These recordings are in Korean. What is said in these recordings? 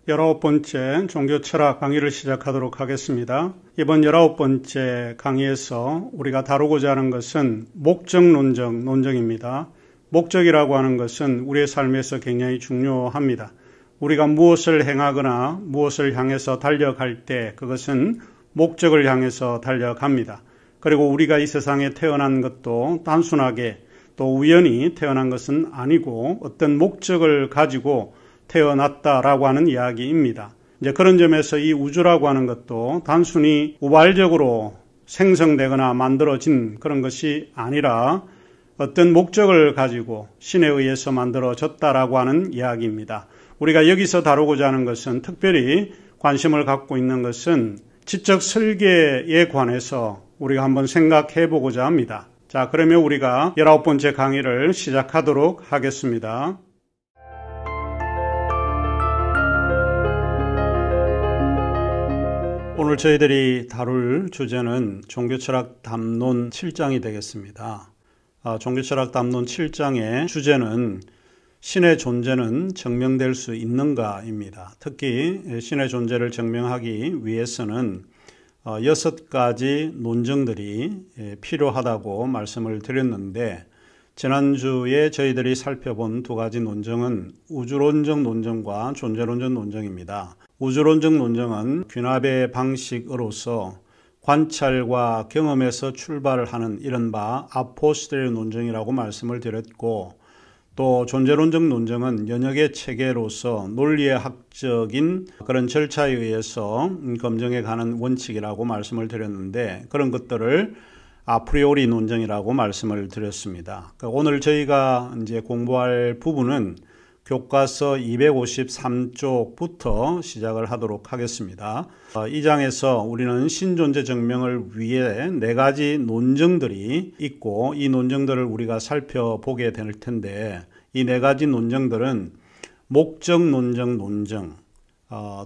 19번째 종교 철학 강의를 시작하도록 하겠습니다. 이번 19번째 강의에서 우리가 다루고자 하는 것은 목적론적 논정입니다. 목적이라고 하는 것은 우리의 삶에서 굉장히 중요합니다. 우리가 무엇을 행하거나 무엇을 향해서 달려갈 때 그것은 목적을 향해서 달려갑니다. 그리고 우리가 이 세상에 태어난 것도 단순하게 또 우연히 태어난 것은 아니고 어떤 목적을 가지고 태어났다라고 하는 이야기입니다. 이제 그런 점에서 이 우주라고 하는 것도 단순히 우발적으로 생성되거나 만들어진 그런 것이 아니라 어떤 목적을 가지고 신에 의해서 만들어졌다라고 하는 이야기입니다. 우리가 여기서 다루고자 하는 것은 특별히 관심을 갖고 있는 것은 지적 설계에 관해서 우리가 한번 생각해 보고자 합니다. 자, 그러면 우리가 19번째 강의를 시작하도록 하겠습니다. 오늘 저희들이 다룰 주제는 종교철학 담론 7장이 되겠습니다. 종교철학 담론 7장의 주제는 신의 존재는 증명될 수 있는가입니다. 특히 신의 존재를 증명하기 위해서는 6가지 논증들이 필요하다고 말씀을 드렸는데 지난주에 저희들이 살펴본 2가지 논증은 우주론적 논증과 존재론적 논증입니다. 우주론적 논증은 귀납의 방식으로서 관찰과 경험에서 출발을 하는 이른바 아포스테리 논증이라고 말씀을 드렸고 또 존재론적 논증은 연역의 체계로서 논리의 학적인 그런 절차에 의해서 검증해 가는 원칙이라고 말씀을 드렸는데 그런 것들을 아프리오리 논증이라고 말씀을 드렸습니다. 오늘 저희가 이제 공부할 부분은 교과서 253쪽부터 시작을 하도록 하겠습니다. 이 장에서 우리는 신존재 증명을 위해 4가지 논증들이 있고 이 논증들을 우리가 살펴보게 될 텐데 이 4가지 논증들은 목적론적 논증,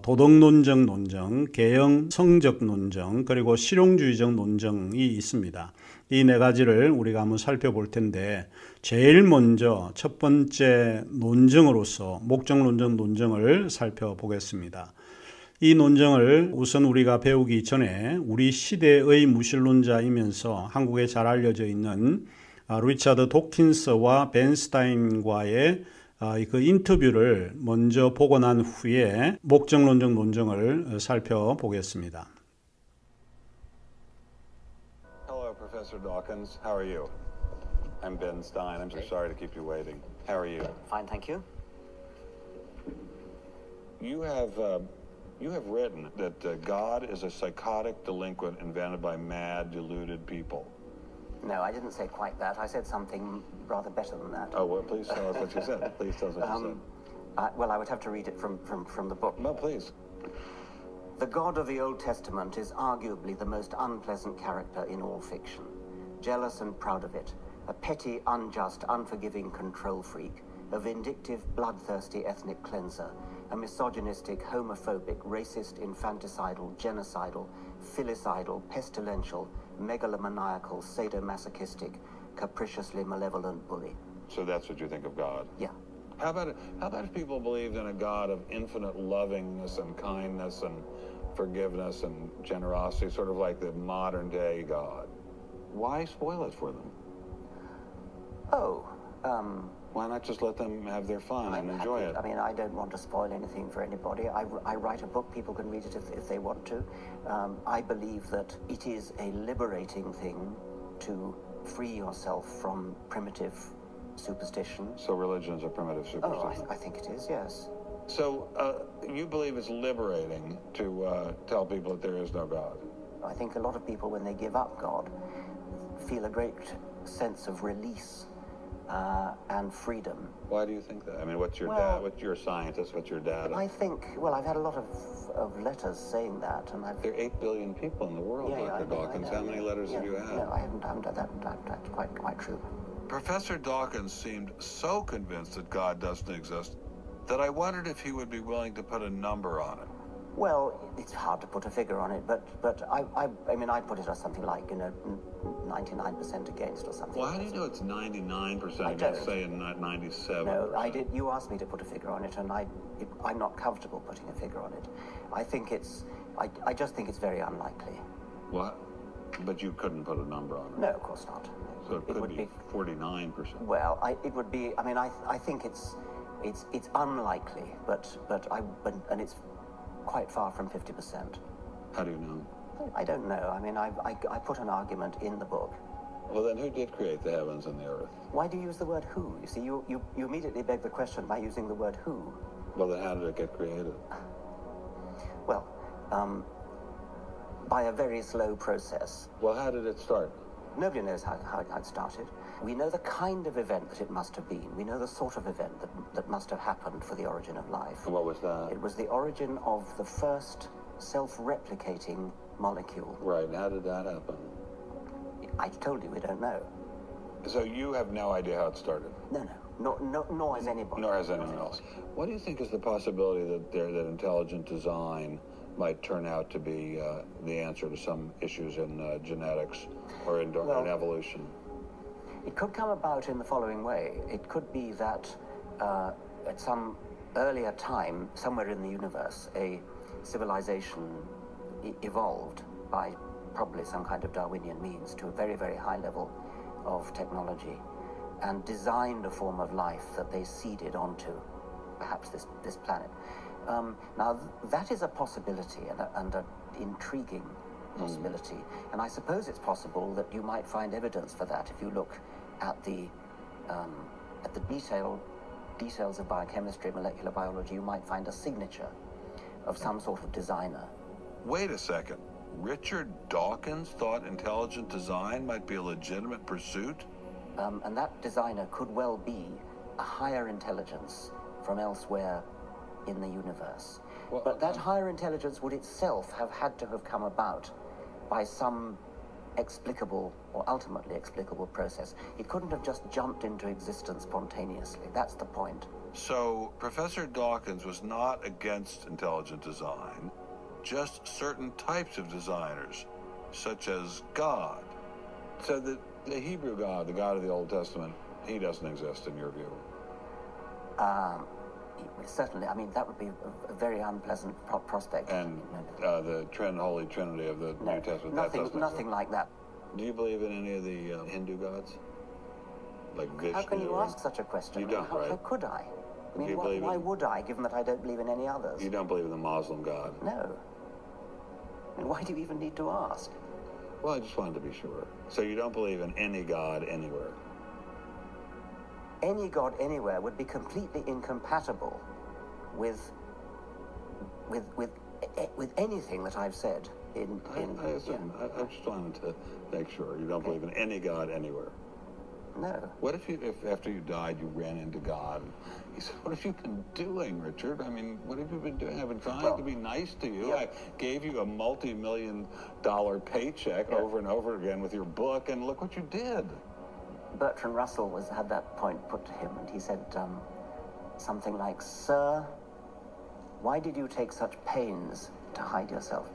도덕론적 논증, 개형성적 논증, 그리고 실용주의적 논증이 있습니다. 이 4가지를 우리가 한번 살펴볼 텐데 제일 먼저 첫 번째 논증으로서 목적론적 논증을 살펴보겠습니다. 이 논증을 우선 우리가 배우기 전에 우리 시대의 무신론자이면서 한국에 잘 알려져 있는 리차드 도킨스와 벤 스타인과의 그 인터뷰를 먼저 보고 난 후에 목적론적 논증을 살펴보겠습니다. Hello, Professor Dawkins. How are you? I'm Ben Stein. I'm so sorry to keep you waiting. How are you? Fine, thank you. You have written that God is a psychotic delinquent invented by mad, deluded people. No, I didn't say quite that. I said something rather better than that. Oh, well, please tell us what you said. Please tell us what you said. Well, I would have to read it from the book. No, please. The God of the Old Testament is arguably the most unpleasant character in all fiction. Jealous and proud of it, a petty, unjust, unforgiving control freak, a vindictive, bloodthirsty ethnic cleanser, a misogynistic, homophobic, racist, infanticidal, genocidal, filicidal, pestilential, megalomaniacal, sadomasochistic, capriciously malevolent bully. So that's what you think of God? Yeah. How about if people believed in a God of infinite lovingness and kindness and forgiveness and generosity, sort of like the modern day God? Why spoil it for them? Why not just let them have their fun and enjoy it? I mean, I don't want to spoil anything for anybody. I write a book, people can read it if they want to. I believe that it is a liberating thing to free yourself from primitive superstition. So religion is a primitive superstition? Oh, I think it is, yes. So you believe it's liberating to tell people that there is no God? I think a lot of people, when they give up God, feel a great sense of release and freedom. Why do you think that? I mean, what's your dad? What's your scientist? What's your dad? I think, well, I've had a lot of letters saying that, and There are 8 billion people in the world, Dr. Dawkins. How many letters have you had? No, I haven't done that. That's quite true. Professor Dawkins seemed so convinced that God doesn't exist that I wondered if he would be willing to put a number on it. Well, it's hard to put a figure on it, but I mean, I put it as something like, 99% against or something. Well, how do you know it's 99%? I don't. Saying not 97%. No, I did. You asked me to put a figure on it, and I'm not comfortable putting a figure on it. I think I just think it's very unlikely. What? But you couldn't put a number on it. No, of course not. So it could be 49%. Well, it would be. I mean, I think it's unlikely, and it's quite far from 50%. How do you know? I don't know. I mean, I put an argument in the book. Well, then who did create the heavens and the earth? Why do you use the word who? You see, you immediately beg the question by using the word who. Well, then how did it get created? Well, by a very slow process. Well, how did it start? Nobody knows how it started. We know the kind of event that it must have been. We know the sort of event that must have happened for the origin of life. And what was that? It was the origin of the first self-replicating molecule. Right. How did that happen? I told you we don't know. So you have no idea how it started? No. Nor has anybody. Nor has anyone else. What do you think is the possibility that intelligent design might turn out to be the answer to some issues in genetics or in evolution? It could come about in the following way. It could be that at some earlier time, somewhere in the universe, a civilization evolved by probably some kind of Darwinian means to a very, very high level of technology and designed a form of life that they seeded onto perhaps this planet. Now, that is a possibility and an intriguing possibility. And I suppose it's possible that you might find evidence for that if you look at the details of biochemistry, molecular biology. You might find a signature of some sort of designer. Wait a second. Richard Dawkins thought intelligent design might be a legitimate pursuit? And that designer could well be a higher intelligence from elsewhere in the universe. Well, but that higher intelligence would itself have had to have come about by some explicable or ultimately explicable process. It couldn't have just jumped into existence spontaneously. That's the point. So Professor Dawkins was not against intelligent design, just certain types of designers, such as God. So the Hebrew God, the God of the Old Testament, he doesn't exist in your view? Certainly. I mean, that would be a very unpleasant prospect. And the Holy Trinity of the New Testament, nothing like that. Do you believe in any of the Hindu gods? Like Vishnu? How can you ask such a question? You don't, right? How could I? I mean, why would I, given that I don't believe in any others? You don't believe in the Muslim God? No. I mean, why do you even need to ask? Well, I just wanted to be sure. So you don't believe in any God anywhere? Any God anywhere would be completely incompatible with anything that I've said. I assume. I just wanted to make sure you don't believe in any God anywhere. No. What if after you died you ran into God? He said, "What have you been doing, Richard? I mean, what have you been doing? I've been trying to be nice to you. I gave you a multi-million-dollar paycheck over and over again with your book, and look what you did." Bertrand Russell had that point put to him, and he said something like, "Sir, why did you take such pains to hide yourself?"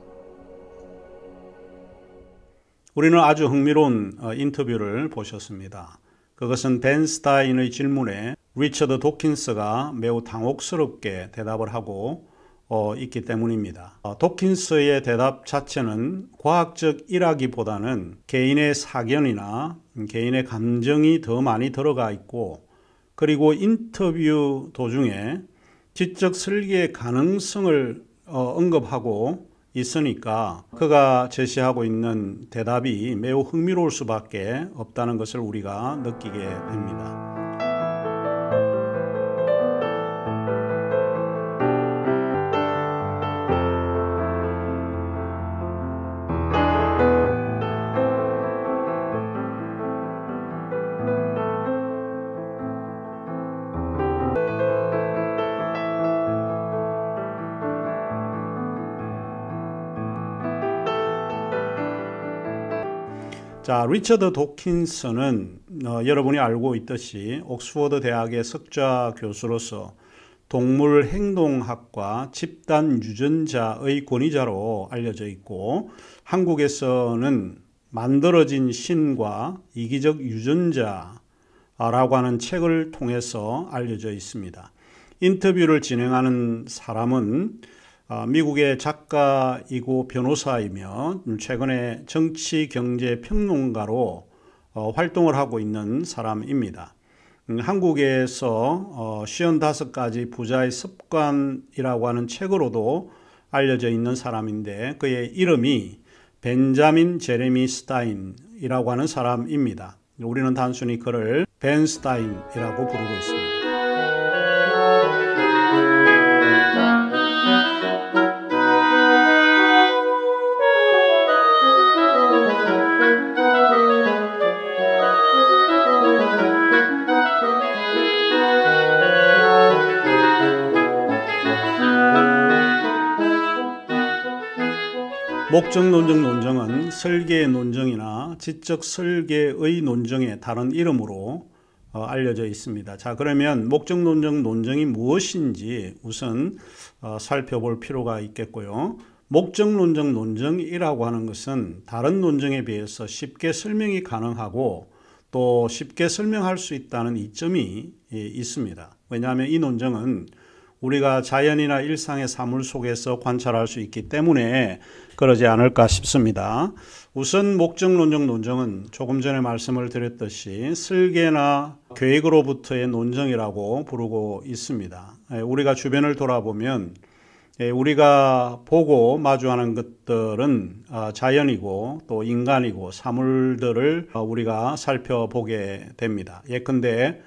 우리는 아주 흥미로운 인터뷰를 보셨습니다. 그것은 벤 스타인의 질문에 리처드 도킨스가 매우 당혹스럽게 대답을 하고 있기 때문입니다. 도킨스의 대답 자체는 과학적 일하기보다는 개인의 사견이나 개인의 감정이 더 많이 들어가 있고, 그리고 인터뷰 도중에 지적 설계의 가능성을 언급하고 있으니까 그가 제시하고 있는 대답이 매우 흥미로울 수밖에 없다는 것을 우리가 느끼게 됩니다. 자, 리처드 도킨스는 여러분이 알고 있듯이 옥스퍼드 대학의 석좌 교수로서 동물 행동학과 집단 유전자의 권위자로 알려져 있고, 한국에서는 만들어진 신과 이기적 유전자라고 하는 책을 통해서 알려져 있습니다. 인터뷰를 진행하는 사람은 미국의 작가이고 변호사이며 최근에 정치 경제 평론가로 활동을 하고 있는 사람입니다. 한국에서 55가지 부자의 습관이라고 하는 책으로도 알려져 있는 사람인데, 그의 이름이 벤자민 제레미 스타인이라고 하는 사람입니다. 우리는 단순히 그를 벤 스타인이라고 부르고 있습니다. 목적 논정 논정은 설계의 논정이나 지적 설계의 논정의 다른 이름으로 알려져 있습니다. 자, 그러면 목적 논정 논정이 무엇인지 우선 살펴볼 필요가 있겠고요. 목적 논정 논정이라고 하는 것은 다른 논정에 비해서 쉽게 설명이 가능하고 또 쉽게 설명할 수 있다는 이점이 있습니다. 왜냐하면 이 논정은 우리가 자연이나 일상의 사물 속에서 관찰할 수 있기 때문에 그러지 않을까 싶습니다. 우선 목적 논정 논정은 조금 전에 말씀을 드렸듯이 설계나 계획으로부터의 논정이라고 부르고 있습니다. 우리가 주변을 돌아보면 우리가 보고 마주하는 것들은 자연이고 또 인간이고 사물들을 우리가 살펴보게 됩니다. 예컨대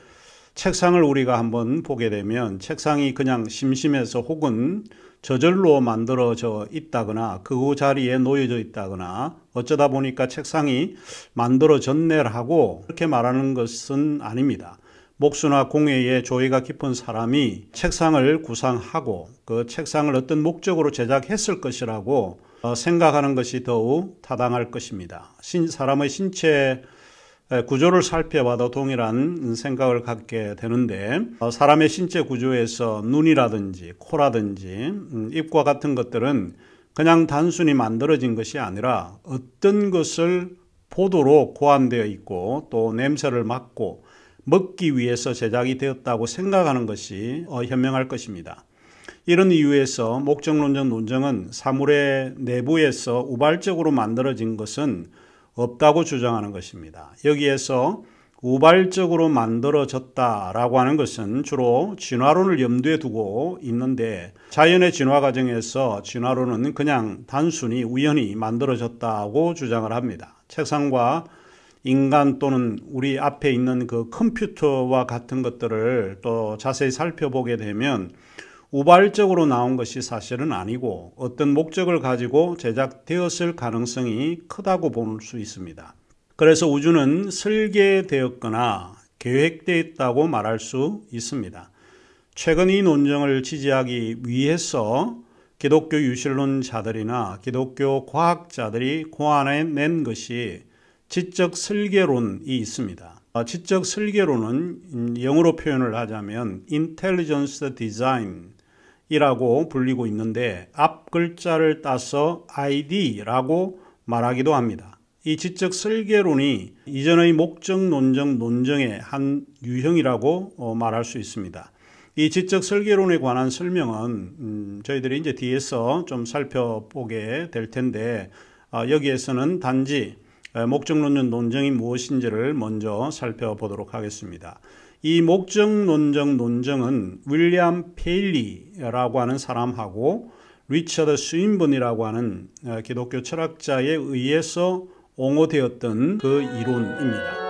책상을 우리가 한번 보게 되면 책상이 그냥 심심해서 혹은 저절로 만들어져 있다거나 그 자리에 놓여져 있다거나 어쩌다 보니까 책상이 만들어졌네라고 그렇게 말하는 것은 아닙니다. 목수나 공예에 조예가 깊은 사람이 책상을 구상하고 그 책상을 어떤 목적으로 제작했을 것이라고 생각하는 것이 더욱 타당할 것입니다. 사람의 신체 구조를 살펴봐도 동일한 생각을 갖게 되는데, 사람의 신체 구조에서 눈이라든지 코라든지 입과 같은 것들은 그냥 단순히 만들어진 것이 아니라 어떤 것을 보도록 고안되어 있고 또 냄새를 맡고 먹기 위해서 제작이 되었다고 생각하는 것이 현명할 것입니다. 이런 이유에서 목적론적 논정은 사물의 내부에서 우발적으로 만들어진 것은 없다고 주장하는 것입니다. 여기에서 우발적으로 만들어졌다라고 하는 것은 주로 진화론을 염두에 두고 있는데, 자연의 진화 과정에서 진화론은 그냥 단순히 우연히 만들어졌다고 주장을 합니다. 책상과 인간 또는 우리 앞에 있는 그 컴퓨터와 같은 것들을 또 자세히 살펴보게 되면 우발적으로 나온 것이 사실은 아니고 어떤 목적을 가지고 제작되었을 가능성이 크다고 볼 수 있습니다. 그래서 우주는 설계되었거나 계획되었다고 말할 수 있습니다. 최근 이 논정을 지지하기 위해서 기독교 유실론자들이나 기독교 과학자들이 고안해낸 것이 지적 설계론이 있습니다. 지적 설계론은 영어로 표현을 하자면 Intelligence Design 이라고 불리고 있는데, 앞 글자를 따서 ID라고 말하기도 합니다. 이 지적 설계론이 이전의 목적 논정 논정의 한 유형이라고 말할 수 있습니다. 이 지적 설계론에 관한 설명은 저희들이 이제 뒤에서 좀 살펴보게 될 텐데, 여기에서는 단지 목적 논정 논정이 무엇인지를 먼저 살펴보도록 하겠습니다. 이 목적 논정 논정은 윌리엄 페일리라고 하는 사람하고 리처드 스윈번이라고 하는 기독교 철학자에 의해서 옹호되었던 그 이론입니다.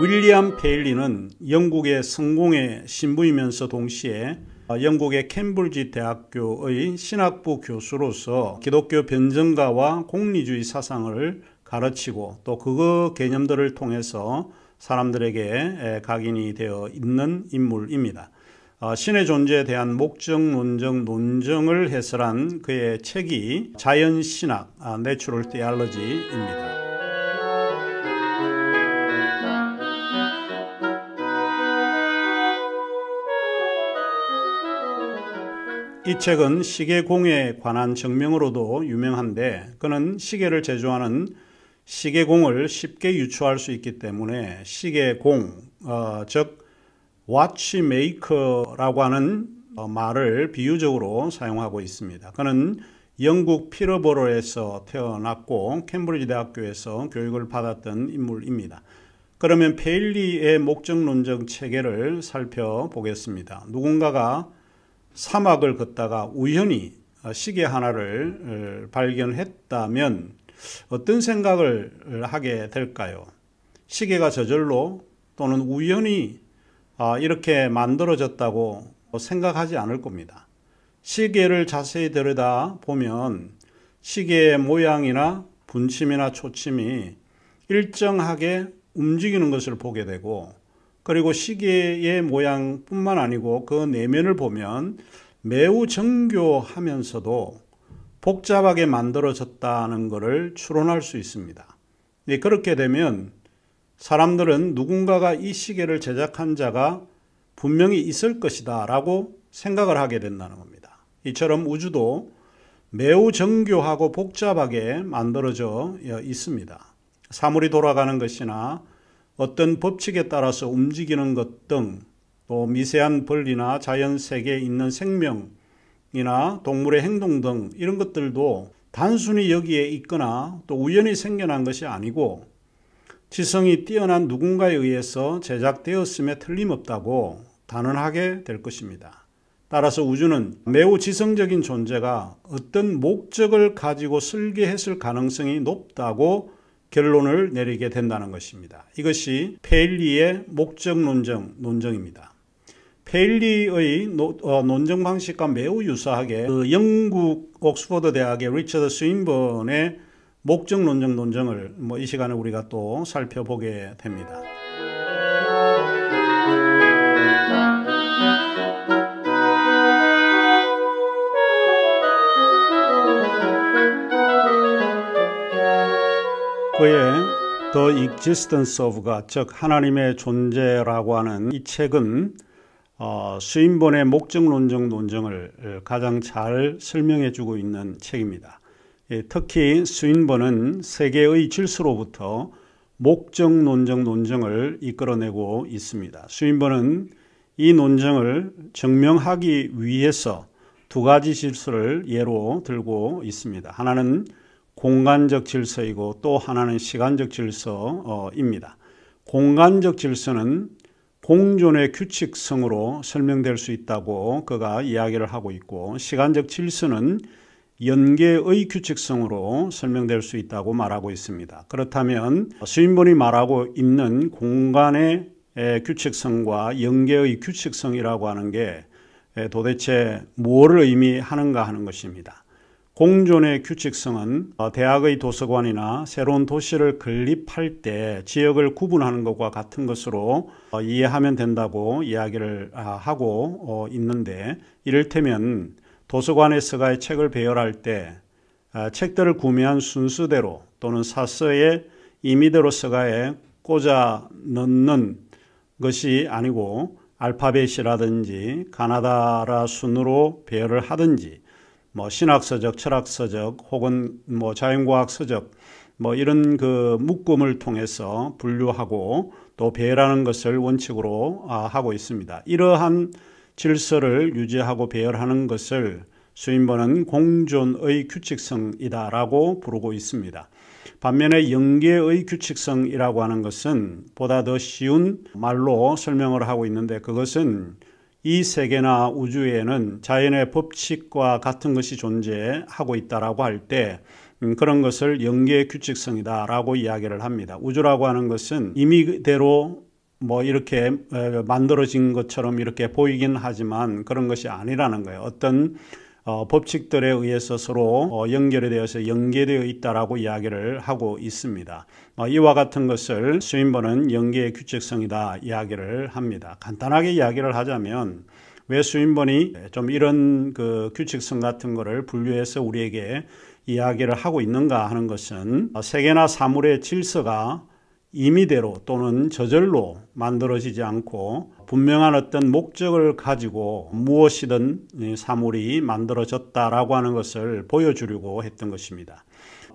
윌리엄 페일리는 영국의 성공의 신부이면서 동시에 영국의 캠브리지 대학교의 신학부 교수로서 기독교 변증가와 공리주의 사상을 가르치고 또 그 개념들을 통해서 사람들에게 각인이 되어 있는 인물입니다. 신의 존재에 대한 목적론적 논증을 해설한 그의 책이 자연신학, Natural Theology입니다. 이 책은 시계공에 관한 증명으로도 유명한데 그는 시계를 제조하는 시계공을 쉽게 유추할 수 있기 때문에 시계공, 즉 watchmaker라고 하는 말을 비유적으로 사용하고 있습니다. 그는 영국 피터버러에서 태어났고 캠브리지 대학교에서 교육을 받았던 인물입니다. 그러면 페일리의 목적론적 체계를 살펴보겠습니다. 누군가가 사막을 걷다가 우연히 시계 하나를 발견했다면 어떤 생각을 하게 될까요? 시계가 저절로 또는 우연히 이렇게 만들어졌다고 생각하지 않을 겁니다. 시계를 자세히 들여다보면 시계의 모양이나 분침이나 초침이 일정하게 움직이는 것을 보게 되고 그리고 시계의 모양뿐만 아니고 그 내면을 보면 매우 정교하면서도 복잡하게 만들어졌다는 것을 추론할 수 있습니다. 그렇게 되면 사람들은 누군가가 이 시계를 제작한 자가 분명히 있을 것이다 라고 생각을 하게 된다는 겁니다. 이처럼 우주도 매우 정교하고 복잡하게 만들어져 있습니다. 사물이 돌아가는 것이나 어떤 법칙에 따라서 움직이는 것 등 또 미세한 벌리나 자연 세계에 있는 생명이나 동물의 행동 등 이런 것들도 단순히 여기에 있거나 또 우연히 생겨난 것이 아니고 지성이 뛰어난 누군가에 의해서 제작되었음에 틀림없다고 단언하게 될 것입니다. 따라서 우주는 매우 지성적인 존재가 어떤 목적을 가지고 설계했을 가능성이 높다고 결론을 내리게 된다는 것입니다. 이것이 페일리의 목적론적 논정입니다. 페일리의 논정 방식과 매우 유사하게 영국 옥스퍼드 대학의 리처드 스윈번의 목적론적 논정을 이 시간에 우리가 또 살펴보게 됩니다. 그의 The Existence of God, 즉 하나님의 존재라고 하는 이 책은 스윈번의 목적론적 논정을 가장 잘 설명해 주고 있는 책입니다. 특히 스윈번은 세계의 질서로부터 목적론적 논정을 이끌어내고 있습니다. 스윈번은 이 논정을 증명하기 위해서 두 가지 질서를 예로 들고 있습니다. 하나는 공간적 질서이고 또 하나는 시간적 질서입니다. 공간적 질서는 공존의 규칙성으로 설명될 수 있다고 그가 이야기를 하고 있고 시간적 질서는 연계의 규칙성으로 설명될 수 있다고 말하고 있습니다. 그렇다면 스윈번이 말하고 있는 공간의 규칙성과 연계의 규칙성이라고 하는 게 도대체 무엇을 의미하는가 하는 것입니다. 공존의 규칙성은 대학의 도서관이나 새로운 도시를 건립할 때 지역을 구분하는 것과 같은 것으로 이해하면 된다고 이야기를 하고 있는데 이를테면 도서관에서가 책을 배열할 때 책들을 구매한 순서대로 또는 사서의 임의대로 서가에 꽂아 넣는 것이 아니고 알파벳이라든지 가나다라 순으로 배열을 하든지 신학서적, 철학서적 혹은 자연과학서적 이런 그 묶음을 통해서 분류하고 또 배열하는 것을 원칙으로 하고 있습니다. 이러한 질서를 유지하고 배열하는 것을 스윈번은 공존의 규칙성이다라고 부르고 있습니다. 반면에 연계의 규칙성이라고 하는 것은 보다 더 쉬운 말로 설명을 하고 있는데 그것은 이 세계나 우주에는 자연의 법칙과 같은 것이 존재하고 있다라고 할 때 그런 것을 연계 규칙성이다라고 이야기를 합니다. 우주라고 하는 것은 임의대로 뭐 이렇게 만들어진 것처럼 이렇게 보이긴 하지만 그런 것이 아니라는 거예요. 어떤 법칙들에 의해서 서로 연결이 되어서 연계되어 있다라고 이야기를 하고 있습니다. 이와 같은 것을 스윈번은 연계의 규칙성이다 이야기를 합니다. 간단하게 이야기를 하자면 왜 스윈번이 좀 이런 그 규칙성 같은 거를 분류해서 우리에게 이야기를 하고 있는가 하는 것은 세계나 사물의 질서가 임의대로 또는 저절로 만들어지지 않고 분명한 어떤 목적을 가지고 무엇이든 사물이 만들어졌다라고 하는 것을 보여주려고 했던 것입니다.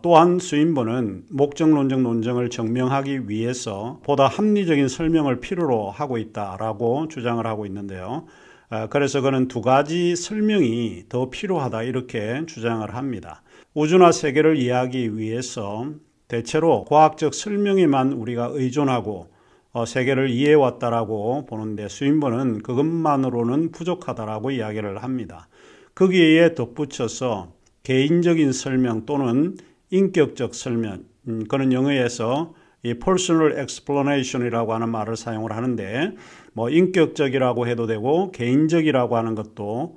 또한 스윈번은 목적론적 논증을 증명하기 위해서 보다 합리적인 설명을 필요로 하고 있다라고 주장을 하고 있는데요. 그래서 그는 두 가지 설명이 더 필요하다 이렇게 주장을 합니다. 우주나 세계를 이해하기 위해서 대체로 과학적 설명에만 우리가 의존하고 세계를 이해해왔다라고 보는데 스윈번은 그것만으로는 부족하다라고 이야기를 합니다. 거기에 덧붙여서 개인적인 설명 또는 인격적 설명, 그는 영어에서 이 personal explanation이라고 하는 말을 사용을 하는데 뭐 인격적이라고 해도 되고 개인적이라고 하는 것도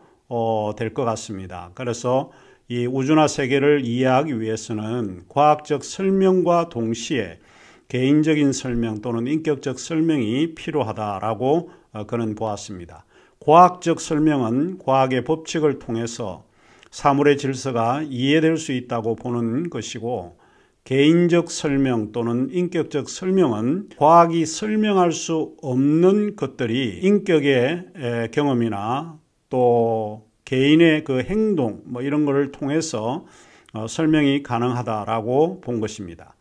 될 것 같습니다. 그래서 이 우주나 세계를 이해하기 위해서는 과학적 설명과 동시에 개인적인 설명 또는 인격적 설명이 필요하다라고 그는 보았습니다. 과학적 설명은 과학의 법칙을 통해서 사물의 질서가 이해될 수 있다고 보는 것이고 개인적 설명 또는 인격적 설명은 과학이 설명할 수 없는 것들이 인격의 경험이나 또 개인의 그 행동 뭐 이런 것을 통해서 설명이 가능하다라고 본 것입니다.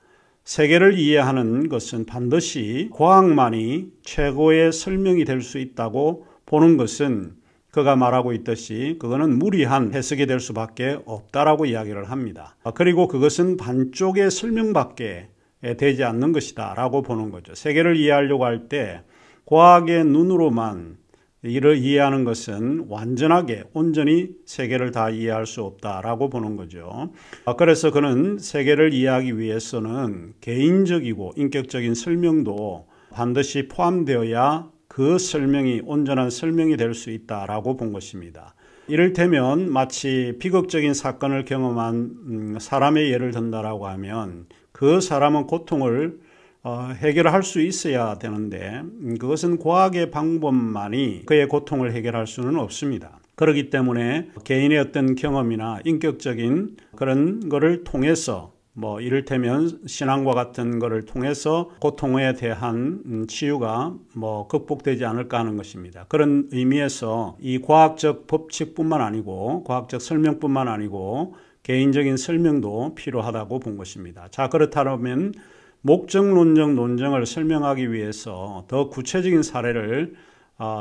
세계를 이해하는 것은 반드시 과학만이 최고의 설명이 될 수 있다고 보는 것은 그가 말하고 있듯이 그거는 무리한 해석이 될 수밖에 없다라고 이야기를 합니다. 그리고 그것은 반쪽의 설명밖에 되지 않는 것이다 라고 보는 거죠. 세계를 이해하려고 할 때 과학의 눈으로만 이를 이해하는 것은 완전하게 온전히 세계를 다 이해할 수 없다라고 보는 거죠. 그래서 그는 세계를 이해하기 위해서는 개인적이고 인격적인 설명도 반드시 포함되어야 그 설명이 온전한 설명이 될 수 있다라고 본 것입니다. 이를테면 마치 비극적인 사건을 경험한 사람의 예를 든다라고 하면 그 사람은 고통을 해결할 수 있어야 되는데 그것은 과학의 방법만이 그의 고통을 해결할 수는 없습니다. 그렇기 때문에 개인의 어떤 경험이나 인격적인 그런 거를 통해서 뭐 이를테면 신앙과 같은 거를 통해서 고통에 대한 치유가 뭐 극복되지 않을까 하는 것입니다. 그런 의미에서 이 과학적 법칙뿐만 아니고 과학적 설명뿐만 아니고 개인적인 설명도 필요하다고 본 것입니다. 자, 그렇다면 목적론적 논증을 설명하기 위해서 더 구체적인 사례를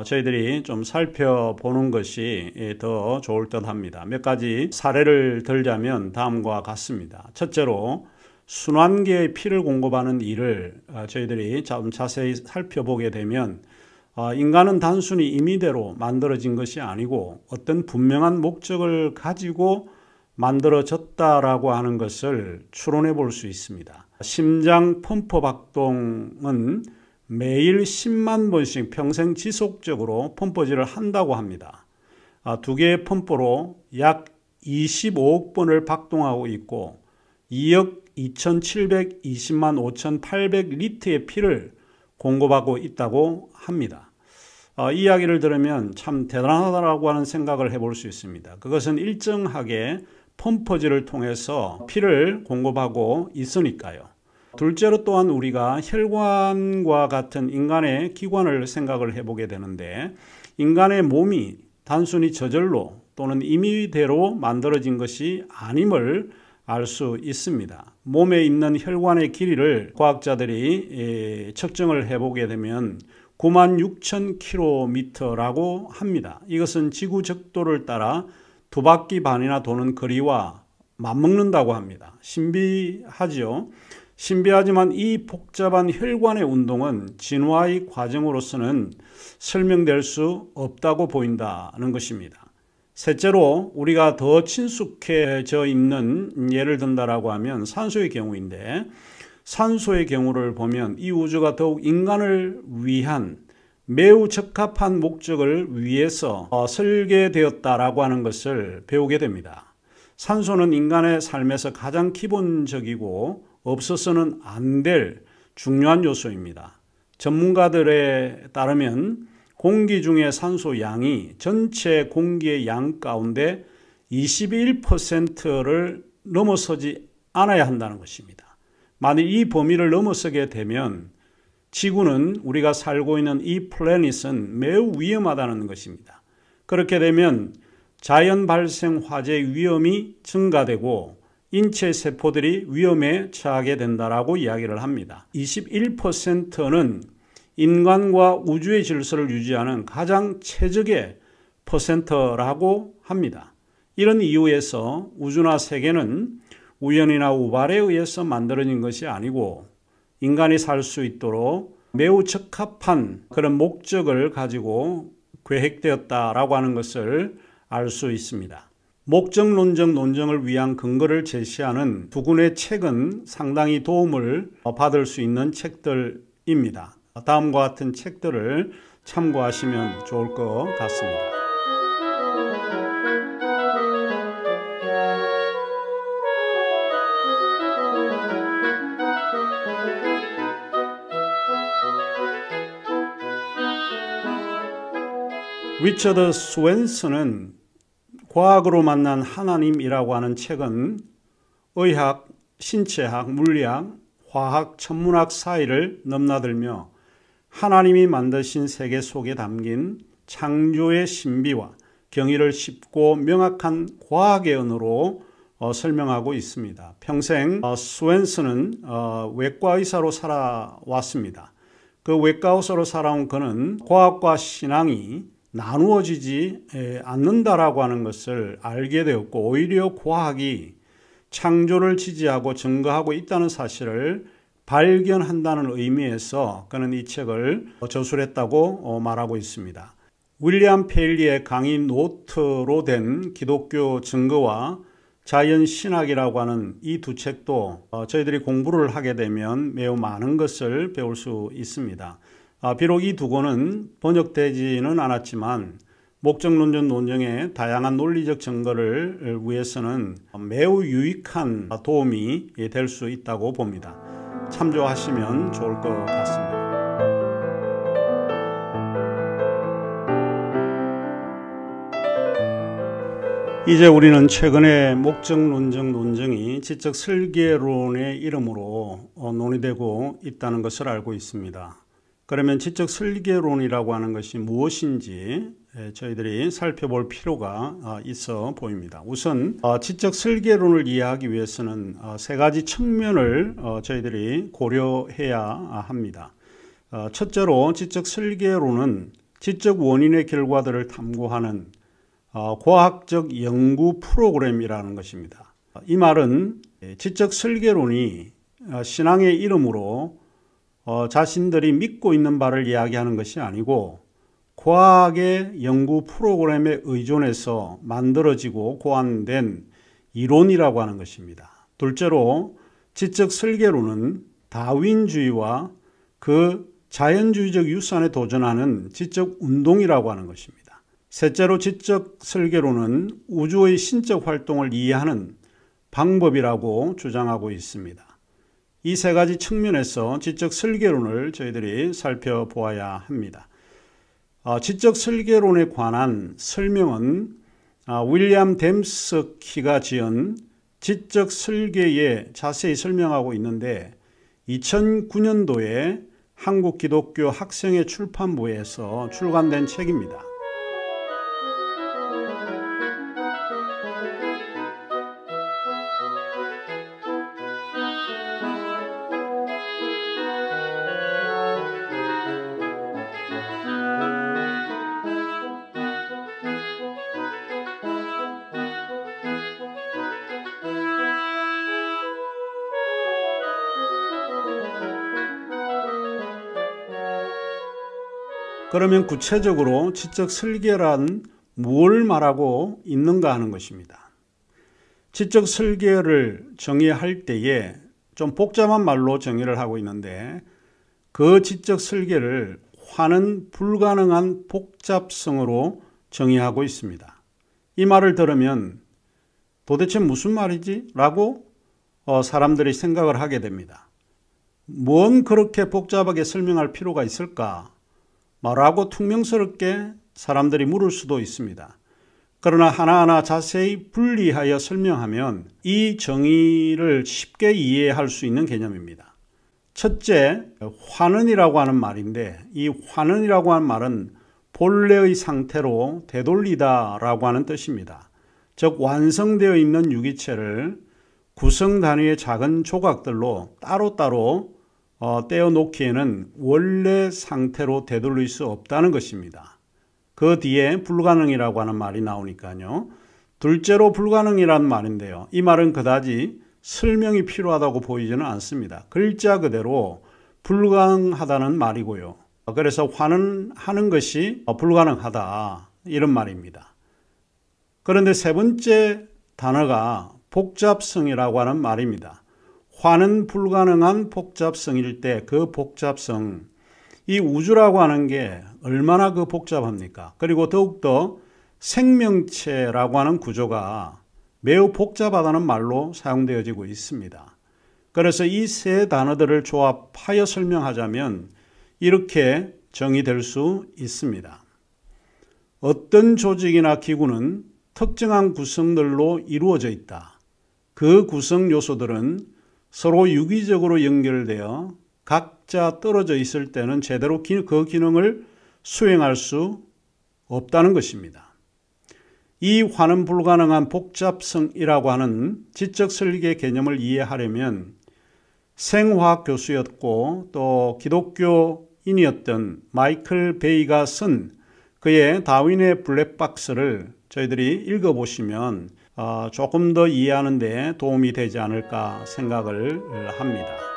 저희들이 좀 살펴보는 것이 더 좋을 듯 합니다. 몇 가지 사례를 들자면 다음과 같습니다. 첫째로 순환계의 피를 공급하는 일을 저희들이 좀 자세히 살펴보게 되면 인간은 단순히 임의대로 만들어진 것이 아니고 어떤 분명한 목적을 가지고 만들어졌다라고 하는 것을 추론해 볼 수 있습니다. 심장 펌프 박동은 매일 10만 번씩 평생 지속적으로 펌프질을 한다고 합니다. 두 개의 펌프로 약 25억 번을 박동하고 있고 2억 2,720만 5,800리터의 피를 공급하고 있다고 합니다. 이 이야기를 들으면 참 대단하다고 하는 생각을 해볼 수 있습니다. 그것은 일정하게 펌프질을 통해서 피를 공급하고 있으니까요. 둘째로 또한 우리가 혈관과 같은 인간의 기관을 생각을 해보게 되는데 인간의 몸이 단순히 저절로 또는 임의대로 만들어진 것이 아님을 알 수 있습니다. 몸에 있는 혈관의 길이를 과학자들이 측정을 해보게 되면 96,000km라고 합니다. 이것은 지구 적도를 따라 2바퀴 반이나 도는 거리와 맞먹는다고 합니다. 신비하지요. 신비하지만 이 복잡한 혈관의 운동은 진화의 과정으로서는 설명될 수 없다고 보인다는 것입니다. 셋째로 우리가 더 친숙해져 있는 예를 든다라고 하면 산소의 경우인데 산소의 경우를 보면 이 우주가 더욱 인간을 위한 매우 적합한 목적을 위해서 설계되었다라고 하는 것을 배우게 됩니다. 산소는 인간의 삶에서 가장 기본적이고 없어서는 안 될 중요한 요소입니다. 전문가들에 따르면 공기 중의 산소 양이 전체 공기의 양 가운데 21%를 넘어서지 않아야 한다는 것입니다. 만일 이 범위를 넘어서게 되면 지구는, 우리가 살고 있는 이 플래닛은 매우 위험하다는 것입니다. 그렇게 되면 자연 발생 화재 위험이 증가되고 인체 세포들이 위험에 처하게 된다라고 이야기를 합니다. 21%는 인간과 우주의 질서를 유지하는 가장 최적의 퍼센트라고 합니다. 이런 이유에서 우주나 세계는 우연이나 우발에 의해서 만들어진 것이 아니고 인간이 살 수 있도록 매우 적합한 그런 목적을 가지고 계획되었다라고 하는 것을 알 수 있습니다. 목적론적 논증을 위한 근거를 제시하는 두 권의 책은 상당히 도움을 받을 수 있는 책들입니다. 다음과 같은 책들을 참고하시면 좋을 것 같습니다. 리처드 스웬슨은 과학으로 만난 하나님이라고 하는 책은 의학, 신체학, 물리학, 화학, 천문학 사이를 넘나들며 하나님이 만드신 세계 속에 담긴 창조의 신비와 경의를 쉽고 명확한 과학의 언어로 설명하고 있습니다. 평생 스웬슨은 외과 의사로 살아왔습니다. 그 외과 의사로 살아온 그는 과학과 신앙이 나누어지지 않는다라고 하는 것을 알게 되었고, 오히려 과학이 창조를 지지하고 증거하고 있다는 사실을 발견한다는 의미에서 그는 이 책을 저술했다고 말하고 있습니다. 윌리엄 페일리의 강의 노트로 된 기독교 증거와 자연신학이라고 하는 이 두 책도 저희들이 공부를 하게 되면 매우 많은 것을 배울 수 있습니다. 비록 이 두 권은 번역되지는 않았지만 목적론적 논증의 다양한 논리적 증거를 위해서는 매우 유익한 도움이 될 수 있다고 봅니다. 참조하시면 좋을 것 같습니다. 이제 우리는 최근에 목적론적 논증이 지적 설계론의 이름으로 논의되고 있다는 것을 알고 있습니다. 그러면 지적 설계론이라고 하는 것이 무엇인지 저희들이 살펴볼 필요가 있어 보입니다. 우선 지적 설계론을 이해하기 위해서는 세 가지 측면을 저희들이 고려해야 합니다. 첫째로 지적 설계론은 지적 원인의 결과들을 탐구하는 과학적 연구 프로그램이라는 것입니다. 이 말은 지적 설계론이 신앙의 이름으로 자신들이 믿고 있는 바를 이야기하는 것이 아니고 과학의 연구 프로그램에 의존해서 만들어지고 고안된 이론이라고 하는 것입니다. 둘째로 지적 설계론은 다윈주의와 그 자연주의적 유산에 도전하는 지적 운동이라고 하는 것입니다. 셋째로 지적 설계론은 우주의 신적 활동을 이해하는 방법이라고 주장하고 있습니다. 이 세 가지 측면에서 지적 설계론을 저희들이 살펴보아야 합니다. 지적 설계론에 관한 설명은 윌리엄 댐스키가 지은 지적 설계에 자세히 설명하고 있는데 2009년도에 한국기독교 학생회 출판부에서 출간된 책입니다. 그러면 구체적으로 지적 설계란 무엇을 말하고 있는가 하는 것입니다. 지적 설계를 정의할 때에 좀 복잡한 말로 정의를 하고 있는데 그 지적 설계를 화는 불가능한 복잡성으로 정의하고 있습니다. 이 말을 들으면 도대체 무슨 말이지? 라고 사람들이 생각을 하게 됩니다. 뭔 그렇게 복잡하게 설명할 필요가 있을까? 라고 퉁명스럽게 사람들이 물을 수도 있습니다. 그러나 하나하나 자세히 분리하여 설명하면 이 정의를 쉽게 이해할 수 있는 개념입니다. 첫째, 환원이라고 하는 말인데 이 환원이라고 하는 말은 본래의 상태로 되돌리다 라고 하는 뜻입니다. 즉 완성되어 있는 유기체를 구성 단위의 작은 조각들로 따로따로 떼어 놓기에는 원래 상태로 되돌릴 수 없다는 것입니다. 그 뒤에 불가능이라고 하는 말이 나오니까요. 둘째로 불가능이라는 말인데요. 이 말은 그다지 설명이 필요하다고 보이지는 않습니다. 글자 그대로 불가능하다는 말이고요. 그래서 환원하는 것이 불가능하다 이런 말입니다. 그런데 세 번째 단어가 복잡성이라고 하는 말입니다. 환은 불가능한 복잡성일 때 그 복잡성, 이 우주라고 하는 게 얼마나 그 복잡합니까? 그리고 더욱더 생명체라고 하는 구조가 매우 복잡하다는 말로 사용되어지고 있습니다. 그래서 이 세 단어들을 조합하여 설명하자면 이렇게 정의될 수 있습니다. 어떤 조직이나 기구는 특정한 구성들로 이루어져 있다. 그 구성 요소들은 서로 유기적으로 연결되어 각자 떨어져 있을 때는 제대로 그 기능을 수행할 수 없다는 것입니다. 이 환원 불가능한 복잡성이라고 하는 지적 설계 개념을 이해하려면 생화학 교수였고 또 기독교인이었던 마이클 베이가 쓴 그의 다윈의 블랙박스를 저희들이 읽어보시면 조금 더 이해하는 데 도움이 되지 않을까 생각을 합니다.